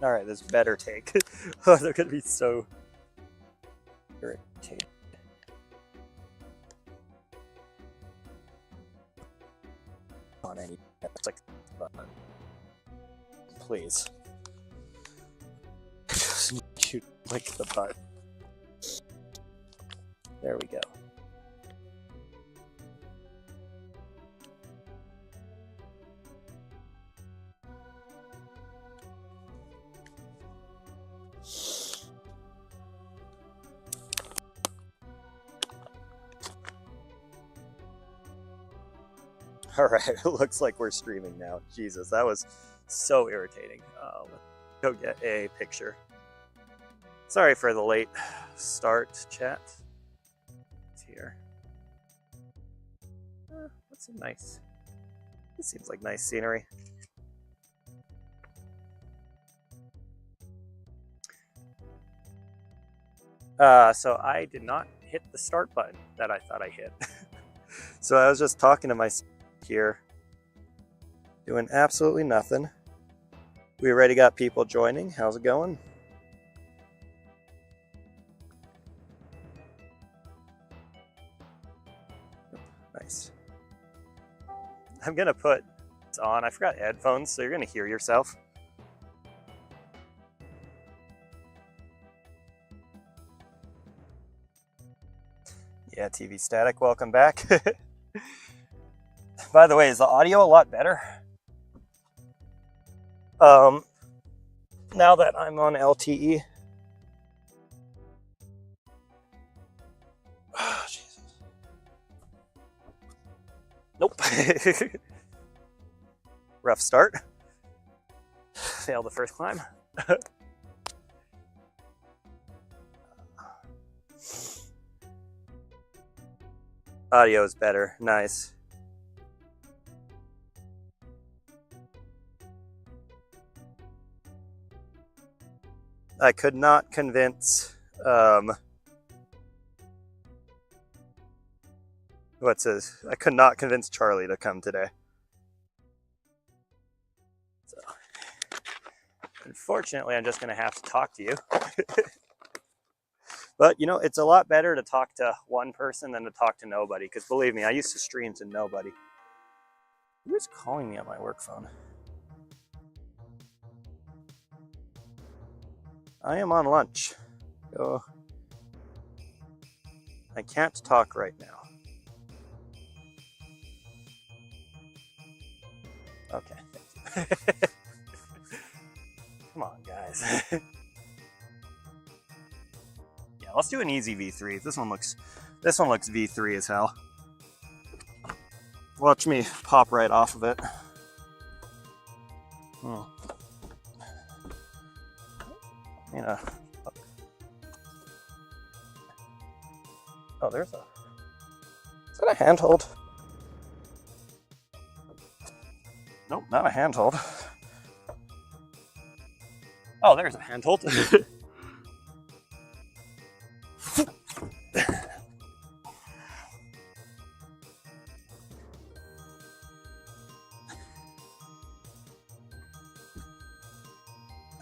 All right, this better take. Oh, they're gonna be so irritated. On any, it's like, please. Just need you to click the button. There we go. All right, it looks like we're streaming now. Jesus, that was so irritating. Let's go get a picture. Sorry for the late start, chat. It's here. What's a nice? This seems like nice scenery. So I did not hit the start button that I thought I hit. So I was just talking to myself here, doing absolutely nothing. We already got people joining. How's it going? Nice. I'm gonna put it on. I forgot headphones, so you're gonna hear yourself. Yeah, TV static, welcome back. By the way, is the audio a lot better? Now that I'm on LTE. Oh, Jesus. Nope. Rough start. Failed the first climb. Audio is better. Nice. I could not convince I could not convince Charlie to come today. So unfortunately, I'm just gonna have to talk to you. But you know, it's a lot better to talk to one person than to talk to nobody, because believe me, I used to stream to nobody. Who's calling me on my work phone? I am on lunch. So I can't talk right now. Okay, thank you. Come on, guys. Yeah, let's do an easy V3. This one looks V3 as hell. Watch me pop right off of it. You know. Oh, there's a. Is that a handhold? Nope, not a handhold. Oh, there's a handhold.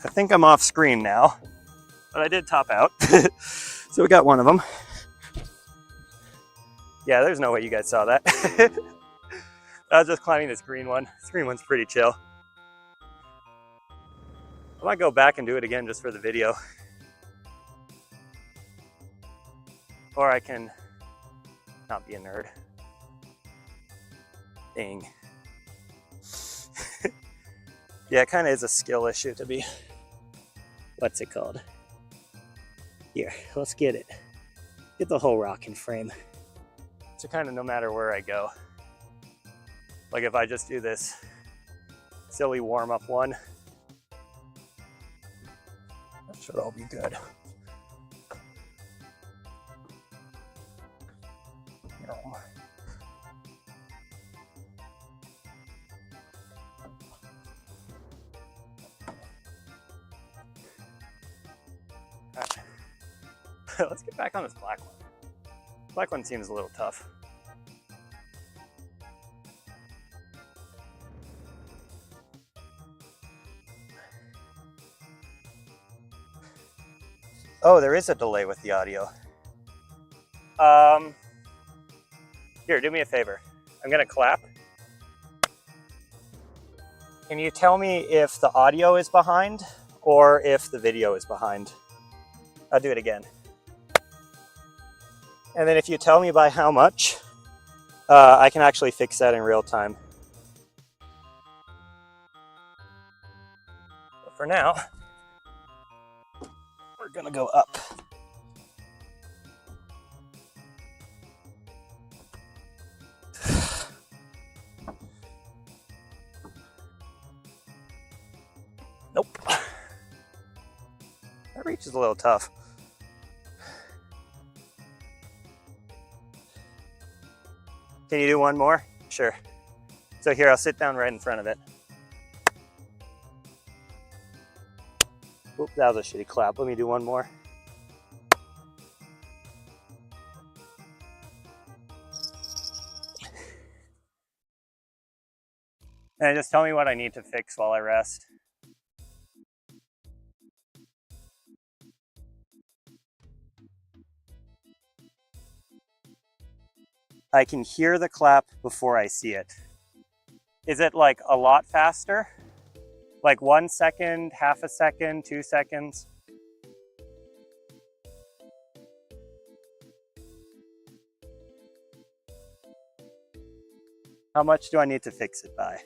I think I'm off screen now, but I did top out. So we got one of them. Yeah, there's no way you guys saw that. I was just climbing this green one. This green one's pretty chill. I might go back and do it again just for the video. Or I can not be a nerd. Dang. Yeah, it kind of is a skill issue to be. What's it called? Here, let's get it. Get the whole rocking frame. So kind of no matter where I go. Like if I just do this silly warm-up one, that should all be good. Let's get back on this black one. Black one seems a little tough. Oh, there is a delay with the audio. Here, do me a favor. I'm gonna clap. Can you tell me if the audio is behind or if the video is behind? I'll do it again. And then if you tell me by how much, I can actually fix that in real time. But for now, we're gonna go up. Nope. That reach is a little tough. Can you do one more? Sure. So here, I'll sit down right in front of it. Oop, that was a shitty clap. Let me do one more. And just tell me what I need to fix while I rest. I can hear the clap before I see it. Is it like a lot faster? Like 1 second, half a second, 2 seconds? How much do I need to fix it by?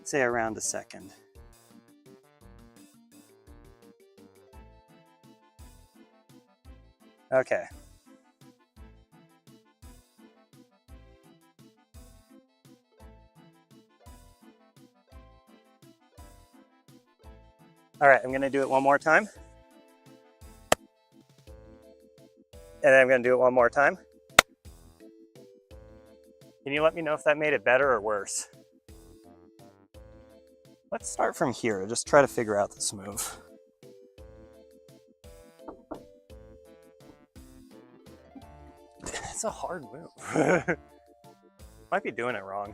Say around a second. Okay. All right, I'm gonna do it one more time. And then I'm gonna do it one more time. Can you let me know if that made it better or worse? Let's start from here, just try to figure out this move. It's a hard move. Might be doing it wrong.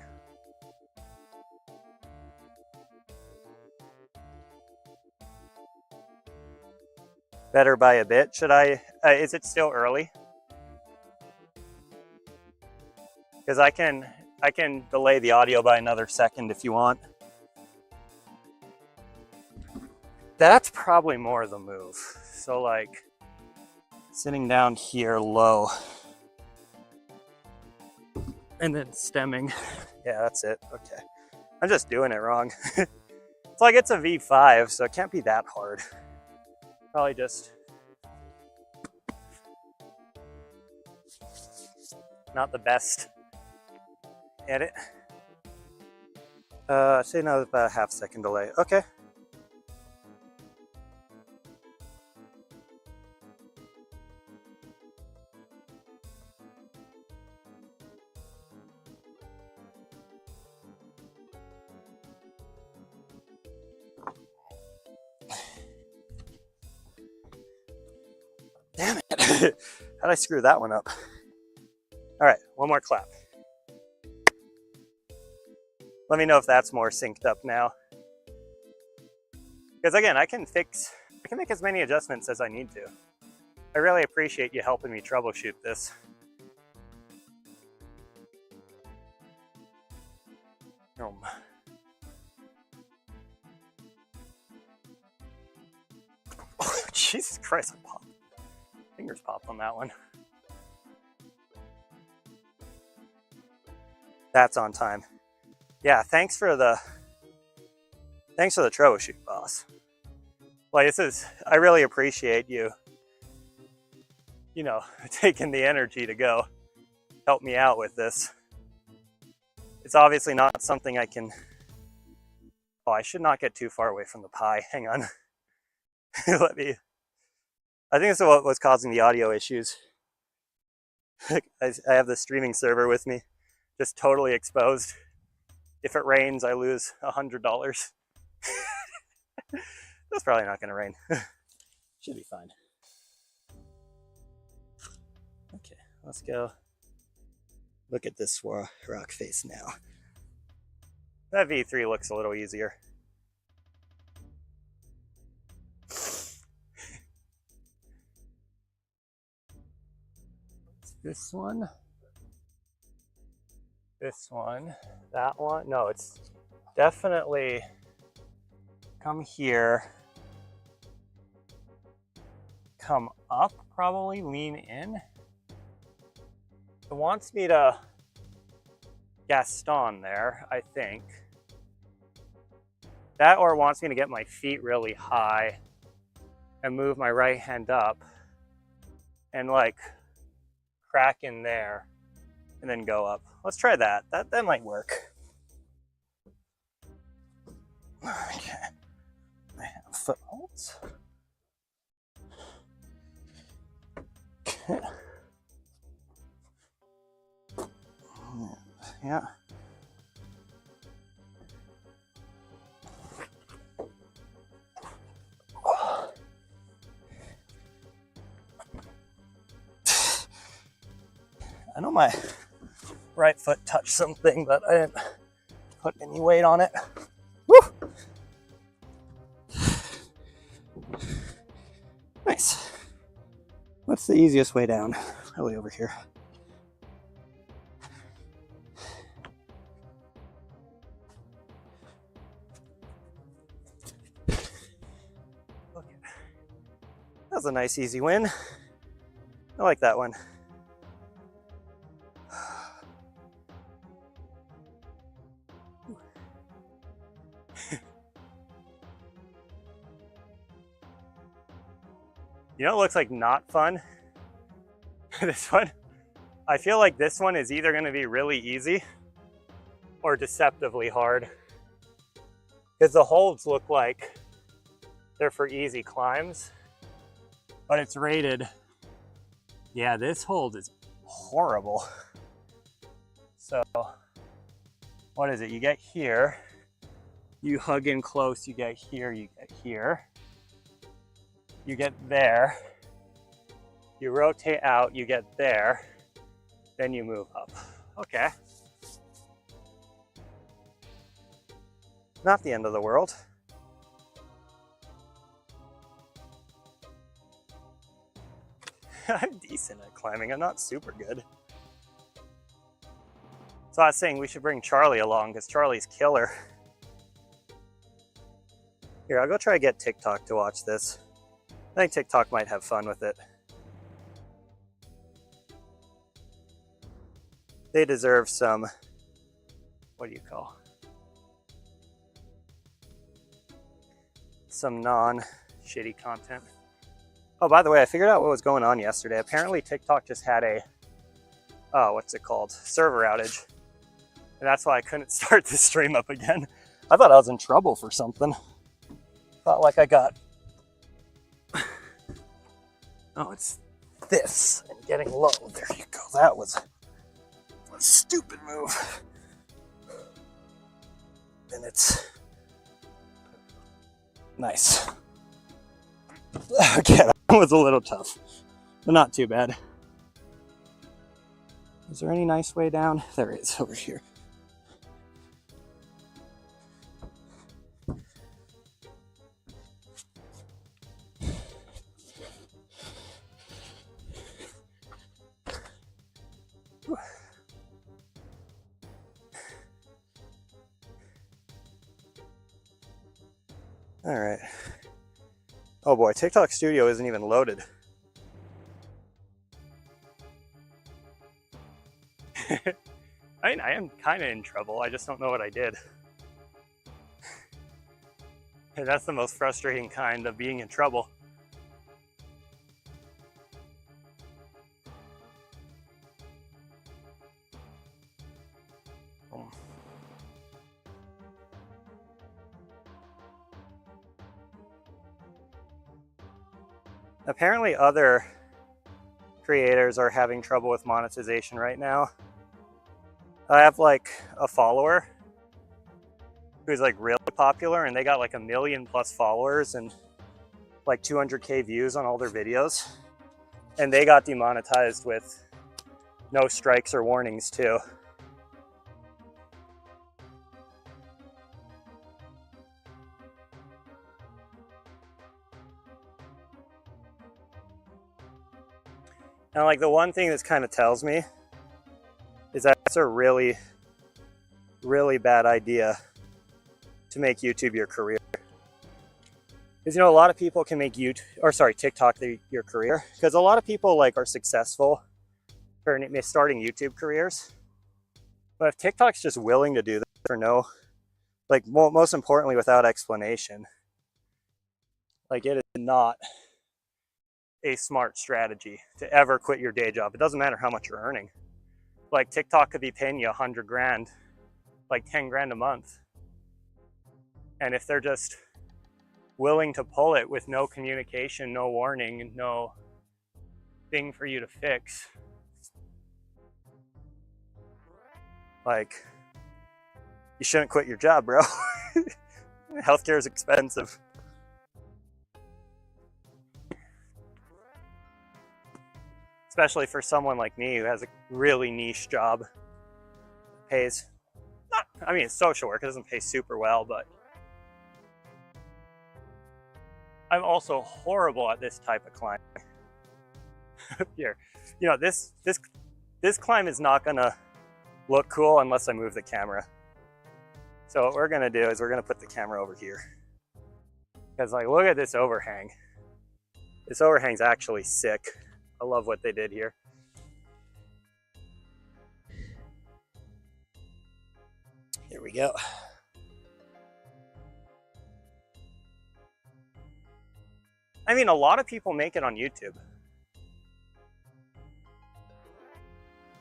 Better by a bit. Should I, is it still early? Because I can delay the audio by another second if you want. That's probably more the move. So like sitting down here low and then stemming. Yeah, that's it. Okay. I'm just doing it wrong. It's like it's a V5, so it can't be that hard. Probably just not the best at it. Say no, about a half second delay. Okay. Damn it. How'd I screw that one up? All right, one more clap. Let me know if that's more synced up now. Because again, I can make as many adjustments as I need to. I really appreciate you helping me troubleshoot this. Oh, Jesus Christ, I popped. Fingers popped on that one. That's on time. Yeah, thanks for the troubleshoot, boss. Like, I really appreciate you know, taking the energy to go help me out with this. It's obviously not something I can, oh, I should not get too far away from the pie. Hang on. I think this is what was causing the audio issues. I have the streaming server with me, just totally exposed. If it rains, I lose $100. That's probably not gonna rain. Should be fine. Okay, let's go look at this rock face now. That V3 looks a little easier. This one, that one. No, it's definitely come here, come up, probably lean in. It wants me to Gaston there, I think. That or it wants me to get my feet really high and move my right hand up and like crack in there and then go up. Let's try that. That might work. Okay. I have footholds. Okay. Yeah. I know my right foot touched something, but I didn't put any weight on it. Woo! Nice. What's the easiest way down? Probably over here. Okay. That was a nice easy win. I like that one. You know, it looks like not fun. This one. I feel like this one is either going to be really easy or deceptively hard. Because the holds look like they're for easy climbs, but it's rated. Yeah, this hold is horrible. So, what is it? You get here, you hug in close, you get here, you get here. You get there, you rotate out, you get there, then you move up. Okay. Not the end of the world. I'm decent at climbing, I'm not super good. So I was saying we should bring Charlie along because Charlie's killer. Here, I'll go try to get TikTok to watch this. I think TikTok might have fun with it. They deserve some, what do you call? Some non-shitty content. Oh, by the way, I figured out what was going on yesterday. Apparently TikTok just had a, what's it called? Server outage. And that's why I couldn't start the stream up again. I thought I was in trouble for something. Felt like I got, oh, it's this and getting low. There you go. That was a stupid move. And it's nice. Okay, that was a little tough, but not too bad. Is there any nice way down? There is over here. All right. Oh boy, TikTok Studio isn't even loaded. I mean, I am kind of in trouble. I just don't know what I did. And that's the most frustrating kind of being in trouble. Apparently other creators are having trouble with monetization right now. I have like a follower who's like really popular and they got like 1 million+ followers and like 200K views on all their videos. And they got demonetized with no strikes or warnings too. And like the one thing this kind of tells me is that it's a really, really bad idea to make YouTube your career. Because, you know, a lot of people can make TikTok your career. Because a lot of people like are successful for starting YouTube careers. But if TikTok's just willing to do that for no, like most importantly, without explanation, like it is not a smart strategy to ever quit your day job. It doesn't matter how much you're earning. Like TikTok could be paying you 100 grand, like 10 grand a month. And if they're just willing to pull it with no communication, no warning, no thing for you to fix, like, you shouldn't quit your job, bro. Healthcare is expensive. Especially for someone like me who has a really niche job. Pays, it's social work, it doesn't pay super well, but I'm also horrible at this type of climb. Here, you know, this climb is not gonna look cool unless I move the camera. So what we're gonna do is we're gonna put the camera over here. Because like, look at this overhang. This overhang's actually sick. I love what they did here. Here we go. I mean, a lot of people make it on YouTube.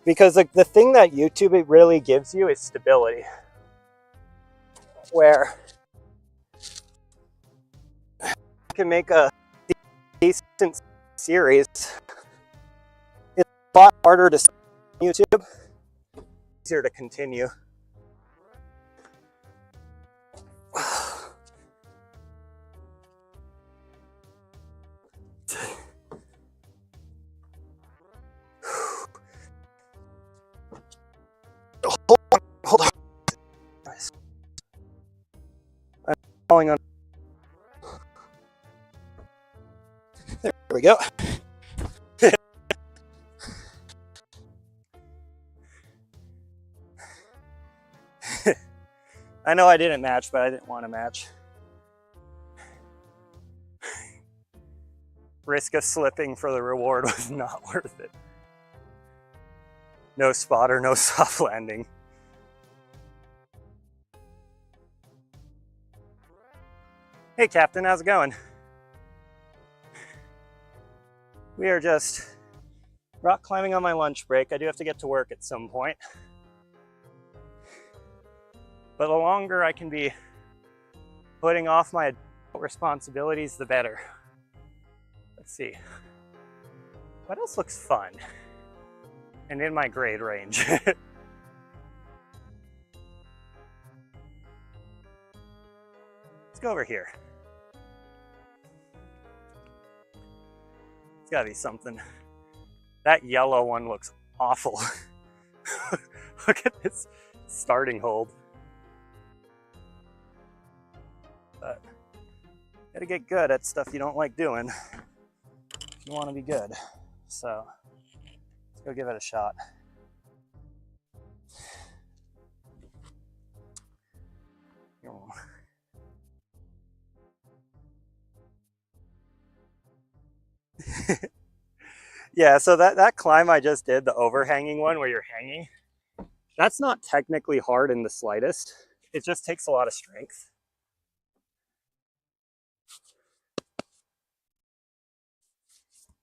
Because like the thing that YouTube it really gives you is stability. Where you can make a decent series. It's a lot harder to see on YouTube. Easier to continue. Hold on. I'm falling on. There we go. I know I didn't match, but I didn't want to match. Risk of slipping for the reward was not worth it. No spotter, no soft landing. Hey Captain, how's it going? We are just rock climbing on my lunch break. I do have to get to work at some point. But the longer I can be putting off my responsibilities, the better. Let's see. What else looks fun? And in my grade range. Let's go over here. It's gotta be something. That yellow one looks awful. Look at this starting hold. But you gotta get good at stuff you don't like doing if you want to be good. So let's go give it a shot. Yeah, so that climb I just did, the overhanging one where you're hanging, that's not technically hard in the slightest. It just takes a lot of strength.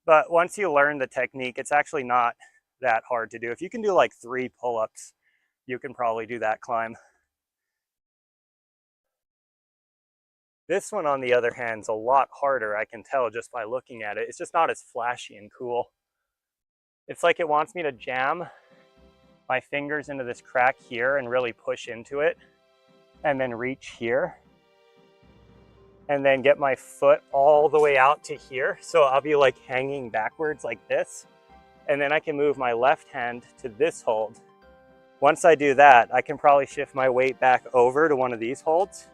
But once you learn the technique, it's actually not that hard to do. If you can do like 3 pull-ups, you can probably do that climb. This one, on the other hand, is a lot harder, I can tell just by looking at it. It's just not as flashy and cool. It's like it wants me to jam my fingers into this crack here and really push into it, and then reach here, and then get my foot all the way out to here. So I'll be like hanging backwards like this, and then I can move my left hand to this hold. Once I do that, I can probably shift my weight back over to one of these holds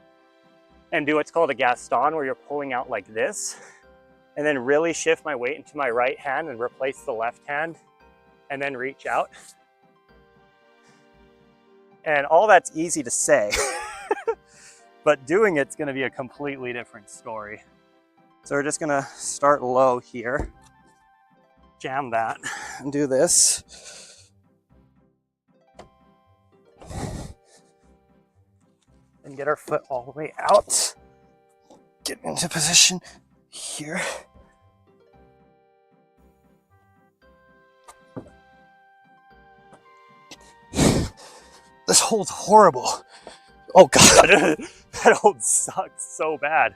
and do what's called a Gaston, where you're pulling out like this. and then really shift my weight into my right hand and replace the left hand, and then reach out. And all that's easy to say, but doing it's gonna be a completely different story. So we're just gonna start low here, jam that, and do this. And get our foot all the way out. Get into position here. This hold's horrible. Oh God, that hold sucks so bad.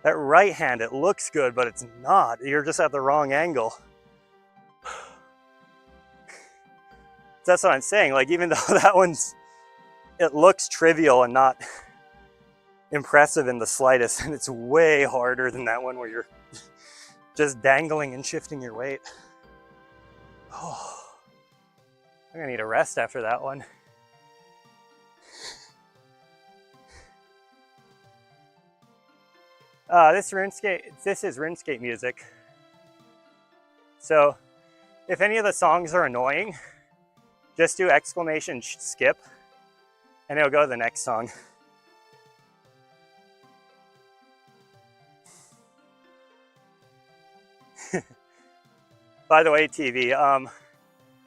That right hand, it looks good, but it's not. You're just at the wrong angle. That's what I'm saying. Like, even though that one's, it looks trivial and not impressive in the slightest, and it's way harder than that one where you're just dangling and shifting your weight. Oh, I'm gonna need a rest after that one. This is RuneScape music. So if any of the songs are annoying, just do exclamation skip and it'll go to the next song. By the way, TV,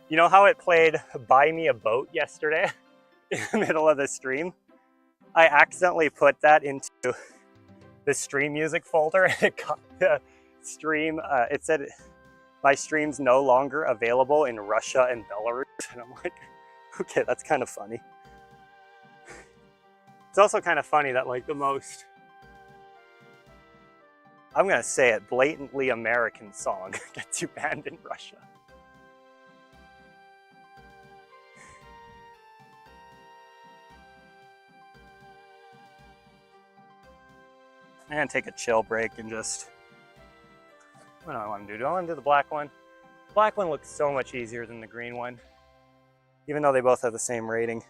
you know how it played Buy Me a Boat yesterday in the middle of the stream? I accidentally put that into the stream music folder, and it got the stream, it said my stream's no longer available in Russia and Belarus. And I'm like, okay, that's kind of funny. It's also kind of funny that like the most, I'm gonna say it, blatantly American song gets you banned in Russia. I'm gonna take a chill break and just, what do I want to do? Do I want to do the black one? The black one looks so much easier than the green one, even though they both have the same rating.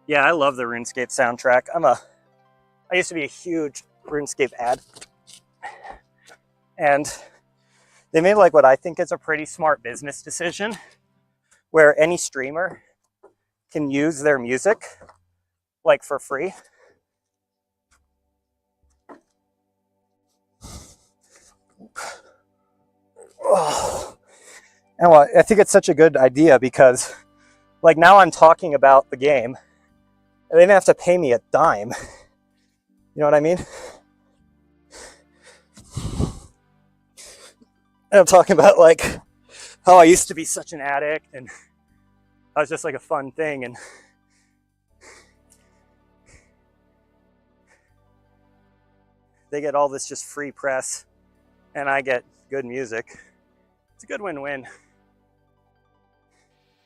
Yeah, I love the RuneScape soundtrack. I used to be a huge RuneScape ad. And they made like what I think is a pretty smart business decision, where any streamer can use their music like for free. Oh. And well, I think it's such a good idea because like now I'm talking about the game and they didn't have to pay me a dime. You know what I mean? And I'm talking about like how I used to be such an addict and I was just like a fun thing, and they get all this just free press and I get good music. It's a good win-win.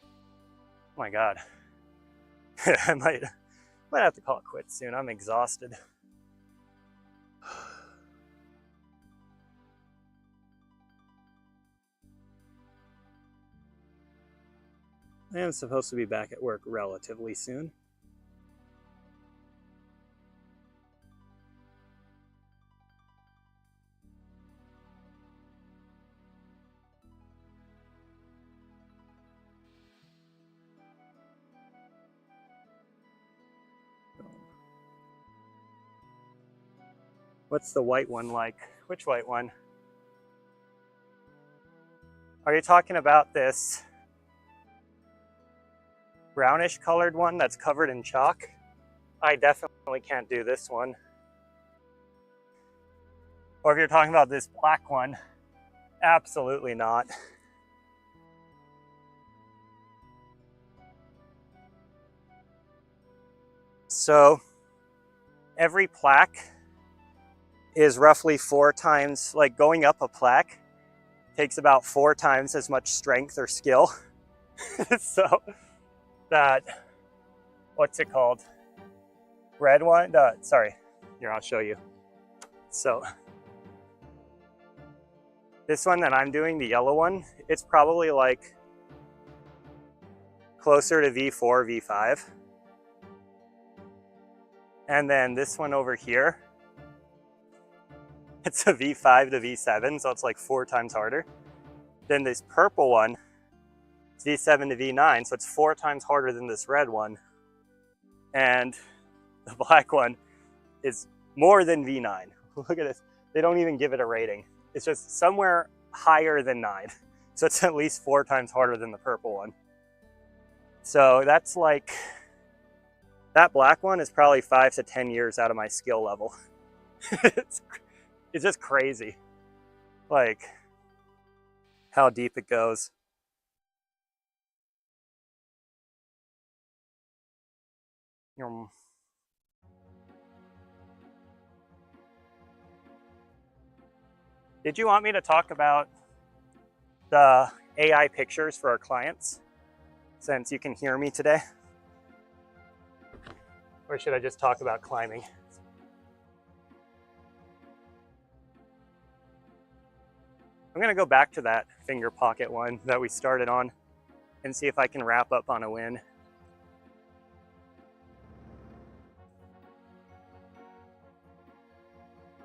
Oh my God. I might have to call it quits soon. I'm exhausted. I am supposed to be back at work relatively soon. What's the white one like? Which white one? Are you talking about this brownish colored one that's covered in chalk? I definitely can't do this one. Or if you're talking about this black one, absolutely not. So every plaque is roughly 4 times, like going up a plaque takes about 4 times as much strength or skill. So that, what's it called? Red one, sorry, here, I'll show you. So this one that I'm doing, the yellow one, it's probably like closer to V4, V5. And then this one over here, it's a V5 to V7, so it's like 4 times harder. Then this purple one, it's V7 to V9, so it's 4 times harder than this red one. And the black one is more than V9. Look at this. They don't even give it a rating. It's just somewhere higher than 9. So it's at least 4 times harder than the purple one. So that's like, that black one is probably 5 to 10 years out of my skill level. it's just crazy. Like how deep it goes. Did you want me to talk about the AI pictures for our clients, since you can hear me today? Or should I just talk about climbing? I'm gonna go back to that finger pocket one that we started on and see if I can wrap up on a win.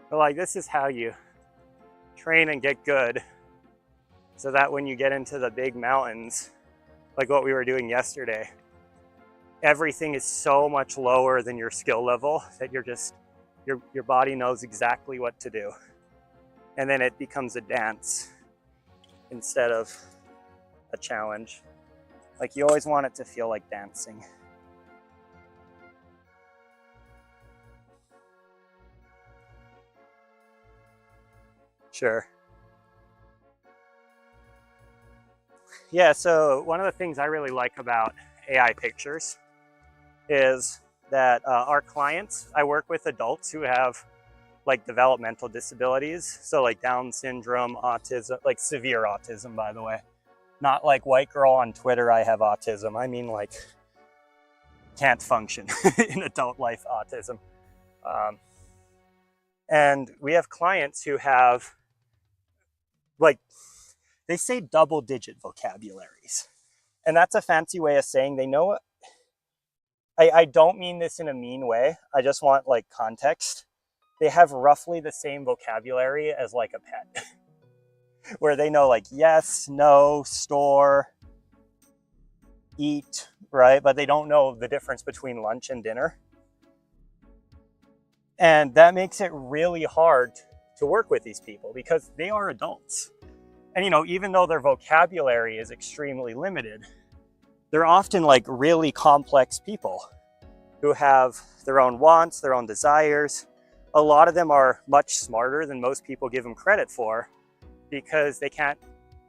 But like, this is how you train and get good, so that when you get into the big mountains, like what we were doing yesterday, everything is so much lower than your skill level that your body knows exactly what to do. And then it becomes a dance instead of a challenge. Like, you always want it to feel like dancing. Sure. Yeah, so one of the things I really like about AI pictures is that our clients, I work with adults who have like developmental disabilities. So like Down syndrome, autism, like severe autism, by the way. Not like white girl on Twitter, I have autism. I mean like can't function in adult life autism. And we have clients who have, like, they say double-digit vocabularies. And that's a fancy way of saying they know it. I don't mean this in a mean way. I just want like context. They have roughly the same vocabulary as like a pet, where they know like yes, no, store, eat, right? But they don't know the difference between lunch and dinner. And that makes it really hard to work with these people because they are adults. And, you know, even though their vocabulary is extremely limited, they're often like really complex people who have their own wants, their own desires. A lot of them are much smarter than most people give them credit for because they can't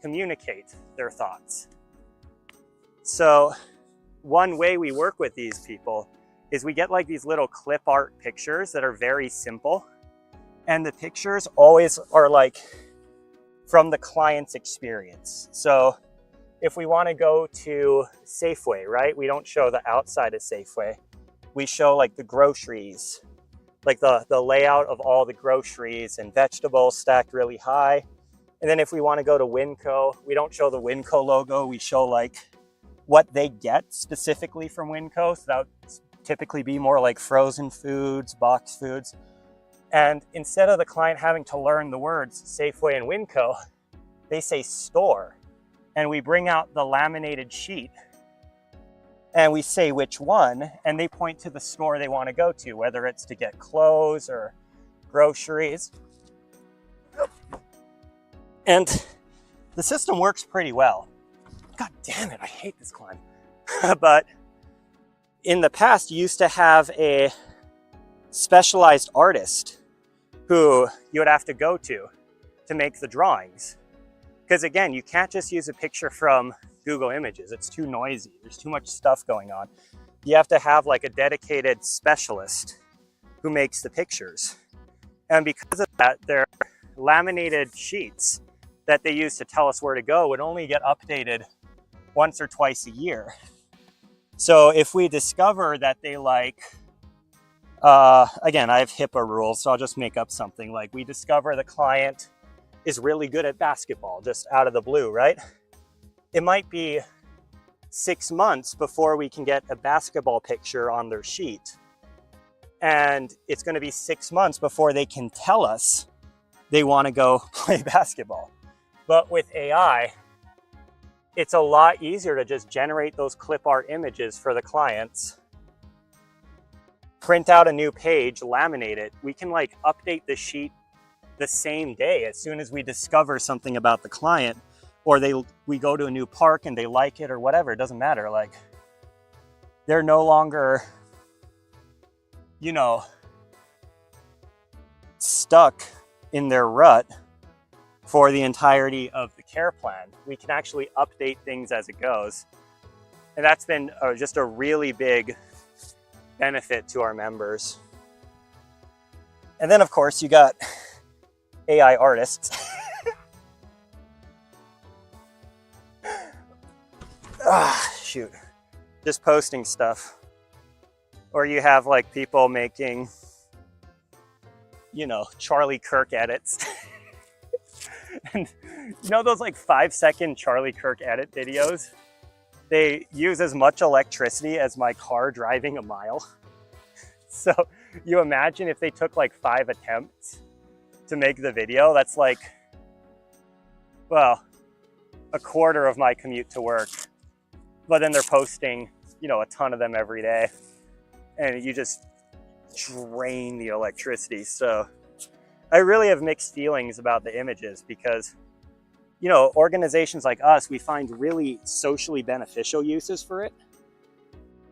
communicate their thoughts. So one way we work with these people is we get like these little clip art pictures that are very simple. And the pictures always are like from the client's experience. So if we want to go to Safeway, right? We don't show the outside of Safeway. We show like the groceries, like the layout of all the groceries and vegetables stacked really high. And then if we want to go to Winco, we don't show the Winco logo. We show like what they get specifically from Winco. So that would typically be more like frozen foods, box foods. And instead of the client having to learn the words Safeway and Winco, they say store. And we bring out the laminated sheet and we say which one, and they point to the store they want to go to, whether it's to get clothes or groceries. And the system works pretty well. God damn it, I hate this climb. But in the past, you used to have a specialized artist who you would have to go to make the drawings. Because again, you can't just use a picture from Google Images. It's too noisy. There's too much stuff going on. You have to have like a dedicated specialist who makes the pictures. And because of that, their laminated sheets that they use to tell us where to go would only get updated once or twice a year. So if we discover that they like, again, I have HIPAA rules, so I'll just make up something. Like we discover the client is really good at basketball, just out of the blue, right? It might be 6 months before we can get a basketball picture on their sheet. And it's going to be 6 months before they can tell us they want to go play basketball. But with AI, it's a lot easier to just generate those clip art images for the clients, print out a new page, laminate it. We can like update the sheet the same day as soon as we discover something about the client, or we go to a new park and they like it or whatever. It doesn't matter. Like, they're no longer, you know, stuck in their rut for the entirety of the care plan. We can actually update things as it goes. And that's been just a really big benefit to our members. And then of course you got AI artists. Shoot. Just posting stuff. Or you have like people making, you know, Charlie Kirk edits. And you know those like 5-second Charlie Kirk edit videos? They use as much electricity as my car driving a mile. So you imagine if they took like 5 attempts to make the video, that's like, well, a quarter of my commute to work. But then they're posting, you know, a ton of them every day. And you just drain the electricity. So I really have mixed feelings about the images because, you know, organizations like us, we find really socially beneficial uses for it.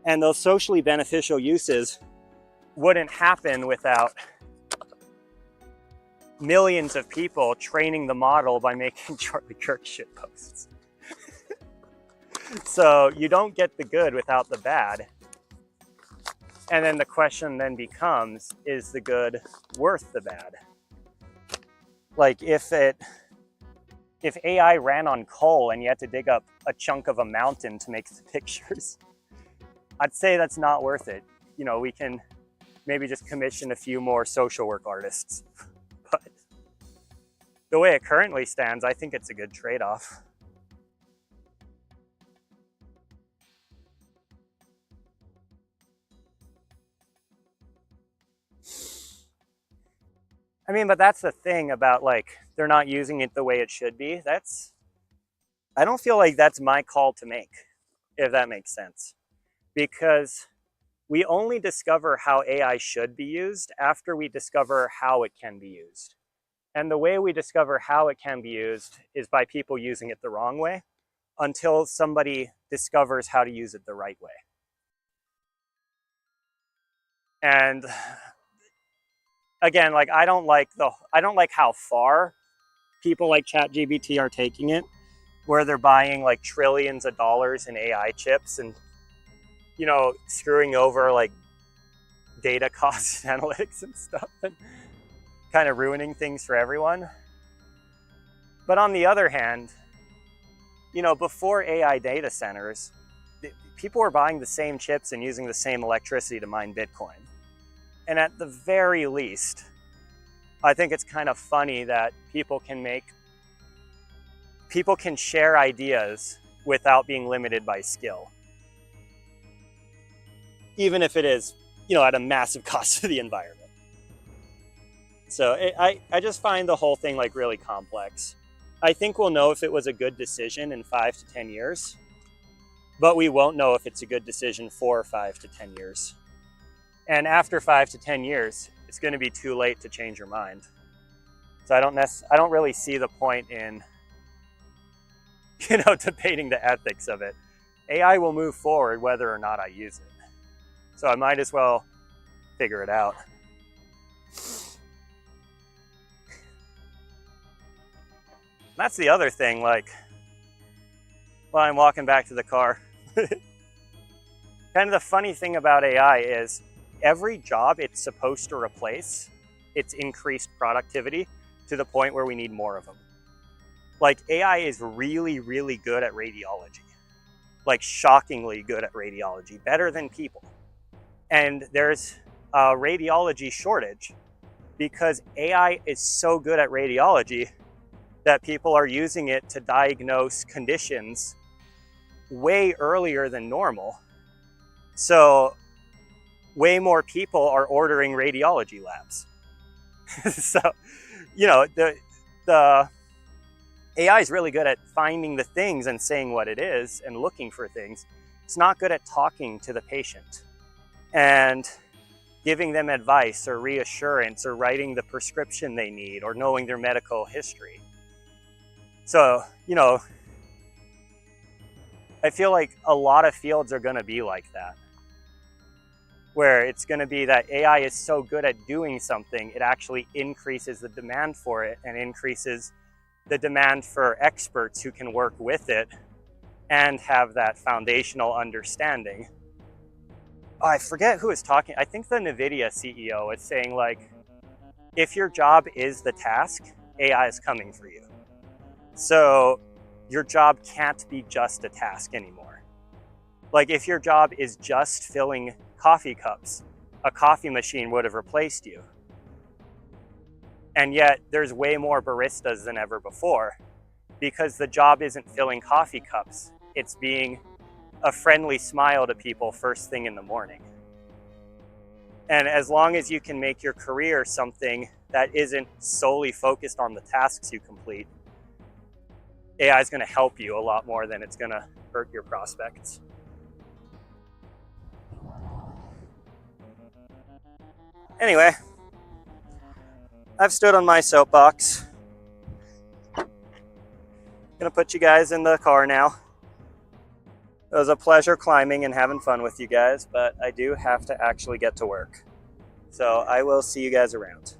And those socially beneficial uses wouldn't happen without millions of people training the model by making Charlie Kirk shit posts. So you don't get the good without the bad. And then the question then becomes, is the good worth the bad? Like if AI ran on coal and you had to dig up a chunk of a mountain to make the pictures, I'd say that's not worth it. You know, we can maybe just commission a few more social work artists. But the way it currently stands, I think it's a good trade-off. I mean, but that's the thing about like, they're not using it the way it should be. I don't feel like that's my call to make, if that makes sense. Because we only discover how AI should be used after we discover how it can be used. And the way we discover how it can be used is by people using it the wrong way until somebody discovers how to use it the right way. And again, like I don't like how far people like ChatGPT are taking it, where they're buying like trillions of dollars in AI chips and, you know, screwing over like data costs and analytics and stuff and kind of ruining things for everyone. But on the other hand, you know, before AI data centers, people were buying the same chips and using the same electricity to mine Bitcoin. And at the very least, I think it's kind of funny that people can share ideas without being limited by skill. Even if it is, you know, at a massive cost to the environment. So I just find the whole thing like really complex. I think we'll know if it was a good decision in 5 to 10 years, but we won't know if it's a good decision for 5 to 10 years. And after 5 to 10 years, it's going to be too late to change your mind. So I don't really see the point in, you know, debating the ethics of it. AI will move forward whether or not I use it. So I might as well figure it out. That's the other thing, like, while I'm walking back to the car, kind of the funny thing about AI is every job it's supposed to replace, it's increased productivity to the point where we need more of them. Like AI is really, really good at radiology, like shockingly good at radiology, better than people. And there's a radiology shortage because AI is so good at radiology that people are using it to diagnose conditions way earlier than normal. So way more people are ordering radiology labs. So, you know, the AI is really good at finding the things and saying what it is and looking for things. It's not good at talking to the patient and giving them advice or reassurance or writing the prescription they need or knowing their medical history. So, you know, I feel like a lot of fields are going to be like that, where it's going to be that AI is so good at doing something, it actually increases the demand for it and increases the demand for experts who can work with it and have that foundational understanding. Oh, I forget who was talking. I think the NVIDIA CEO is saying, like, if your job is the task, AI is coming for you. So your job can't be just a task anymore. Like, if your job is just filling coffee cups, a coffee machine would have replaced you. And yet there's way more baristas than ever before, because the job isn't filling coffee cups. It's being a friendly smile to people first thing in the morning. And as long as you can make your career something that isn't solely focused on the tasks you complete, AI is going to help you a lot more than it's going to hurt your prospects. Anyway, I've stood on my soapbox. Gonna put you guys in the car now. It was a pleasure climbing and having fun with you guys, but I do have to actually get to work. So I will see you guys around.